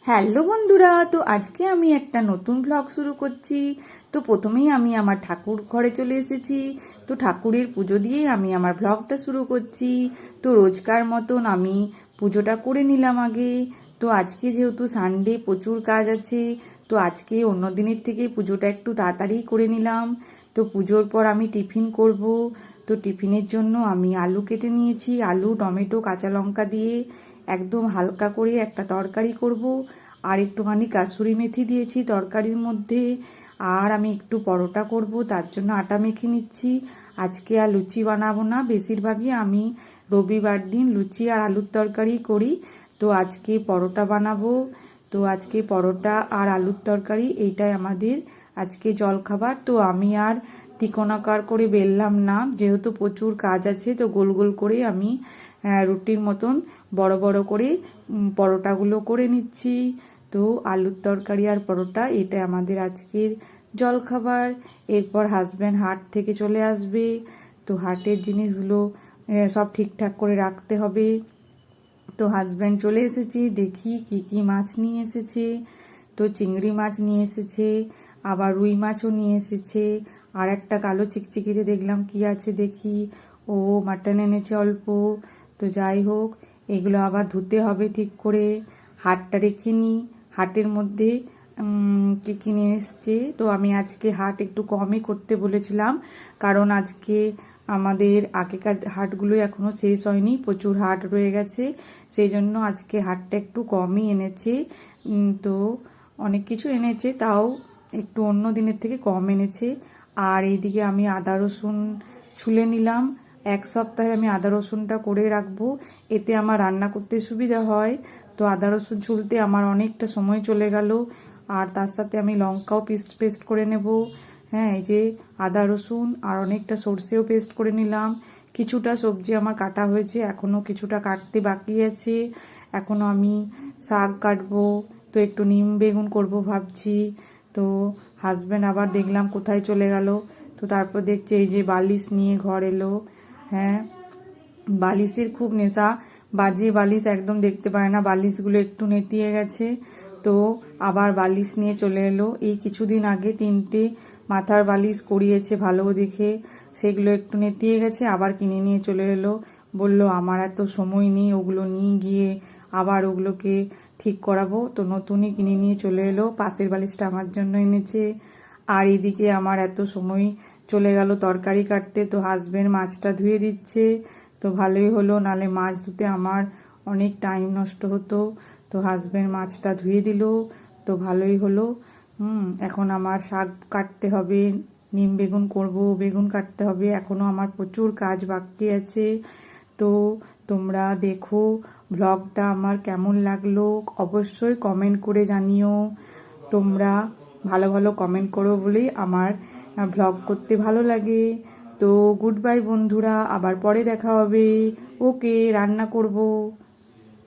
Hello বন্ধুরা, তো আজকে আমি একটা নতুন ব্লগ শুরু করছি। তো প্রথমেই আমি আমার ঠাকুর ঘরে চলে এসেছি। তো ঠাকুরের পুজো দিয়েই আমি আমার ব্লগটা শুরু করছি। তো রোজকার মতন আমি পুজোটা করে নিলাম আগে। তো আজকে যেহেতু সানডে প্রচুর কাজ আছে, তো আজকে অন্য দিনের থেকে পুজোটা একটু তাড়াতাড়ি করে নিলাম। তো পুজোর পর আমি টিফিন করব। তো টিফিনের জন্য আমি আলু কেটে নিয়েছি, আলু টমেটো কাঁচা লঙ্কা দিয়ে একদম হালকা করে একটা তরকারি করব। আর একটুখানি কাসুরি মেথি দিয়েছি তরকারির মধ্যে। আর আমি একটু পরোটা করব, তার জন্য আটা মেখে নিচ্ছি। আজকে আর লুচি বানাবো না, বেশিরভাগই আমি রবিবার দিন লুচি আর আলুর তরকারি করি। তো আজকে পরোটা বানাবো। তো আজকে পরোটা আর আলুর তরকারি এইটাই আমাদের আজকে জলখাবার। তো আমি আর তিকোণাকার করে বেললাম না, যেহেতু প্রচুর কাজ আছে। তো গোল গোল করে আমি রুটির মতন বড় বড় করে পরোটাগুলো করে নিচ্ছি। তো আলুর তরকারি আর পরোটা এটা আমাদের আজকের জলখাবার। এরপর হাজব্যান্ড হাট থেকে চলে আসবে। তো হাটের জিনিসগুলো সব ঠিকঠাক করে রাখতে হবে। তো হাজব্যান্ড চলে এসেছে, দেখি কি কি মাছ নিয়ে এসেছে। তো চিংড়ি মাছ নিয়ে এসেছে, আবার রুই মাছও নিয়ে এসেছে। আর একটা কালো চিকচিকিতে দেখলাম কি আছে দেখি, ও মাটন এনেছে অল্প। তো যাই হোক, এগুলো আবার ধুতে হবে ঠিক করে। হাটটা রেখে নিই, হাটের মধ্যে কি কিনে এসছে। তো আমি আজকে হাট একটু কমই করতে বলেছিলাম, কারণ আজকে আমাদের আগেকার হাটগুলো এখনও শেষ হয়নি, প্রচুর হাট রয়ে গেছে। সেই জন্য আজকে হাটটা একটু কমই এনেছে। তো অনেক কিছু এনেছে, তাও একটু অন্য দিনের থেকে কম এনেছে। আর এইদিকে আমি আদা রসুন ছুলে নিলাম। এক সপ্তাহে আমি আদা রসুনটা করে রাখবো, এতে আমার রান্না করতে সুবিধা হয়। তো আদা রসুন ছুলতে আমার অনেকটা সময় চলে গেল। আর তার সাথে আমি লঙ্কাও পেস্ট করে নেব। হ্যাঁ, এই যে আদা রসুন আর অনেকটা সর্ষেও পেস্ট করে নিলাম। কিছুটা সবজি আমার কাটা হয়েছে, এখনও কিছুটা কাটতে বাকি আছে। এখনও আমি শাক কাটবো। তো একটু নিম বেগুন করব ভাবছি। তো হাজব্যান্ড আবার দেখলাম কোথায় চলে গেল। তো তারপর দেখছি এই যে বালিশ নিয়ে ঘর এলো। হ্যাঁ, বালিশের খুব নেশা, বাজে বালিশ একদম দেখতে পারে না, বালিশগুলো একটু নেতিয়ে গেছে। তো আবার বালিশ নিয়ে চলে এলো। এই কিছুদিন আগে 3টে মাথার বালিশ করিয়েছে ভালো দেখে, সেগুলো একটু নেতিয়ে গেছে, আবার কিনে নিয়ে চলে এলো। বলল আমার এত সময় নেই ওগুলো নিয়ে গিয়ে আবার ওগুলোকে ঠিক করাবো। তো নতুনই কিনে নিয়ে চলে এলো, পাশের বালিশটা আমার জন্য এনেছে। আর এদিকে আমার এত সময় চলে গেল তরকারি কাটতে। তো হাজবেন্ড মাছটা ধুয়ে দিচ্ছে। তো ভালোই হলো, নালে মাছ ধুতে আমার অনেক টাইম নষ্ট হতো। তো হাজবেন্ড মাছটা ধুয়ে দিল, তো ভালোই হলো। এখন আমার শাক কাটতে হবে, নিম বেগুন করব, বেগুন কাটতে হবে, এখনও আমার প্রচুর কাজ বাকি আছে। তো তোমরা দেখো ব্লগটা আমার কেমন লাগলো, অবশ্যই কমেন্ট করে জানিও। তোমরা ভালো ভালো কমেন্ট করো বলেই আমার ব্লগ করতে ভালো লাগে। তো গুড বাই বন্ধুরা, আবার পরে দেখা হবে। ওকে, রান্না করব।